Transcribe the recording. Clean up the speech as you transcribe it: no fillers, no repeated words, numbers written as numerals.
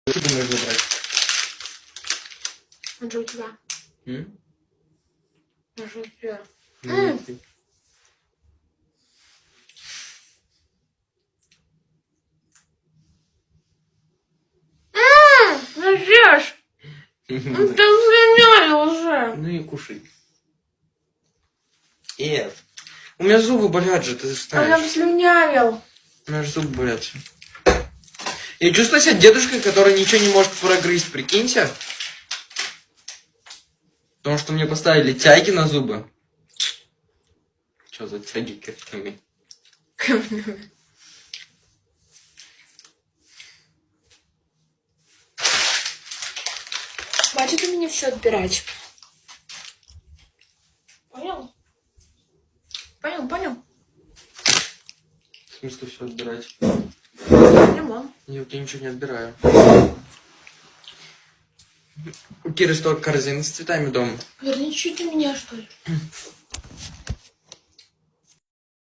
Что думаешь забрать? Он же у тебя. Он же у тебя. Нет, ты. Ну ешь! Ну ты слюняли уже! Ну и кушай. У меня зубы болят же, ты Она знаешь. слюнявил. У меня же зубы болят. Я чувствую себя дедушкой, который ничего не может прогрызть, прикиньте. Потому что мне поставили тяги на зубы. Что за тяги ковками? Хватит у меня все отбирать. Понял? Понял? В смысле все отбирать? Лимон. Я у тебя ничего не отбираю. У Киры столько корзин с цветами дома. Верни чуть у меня, что ли?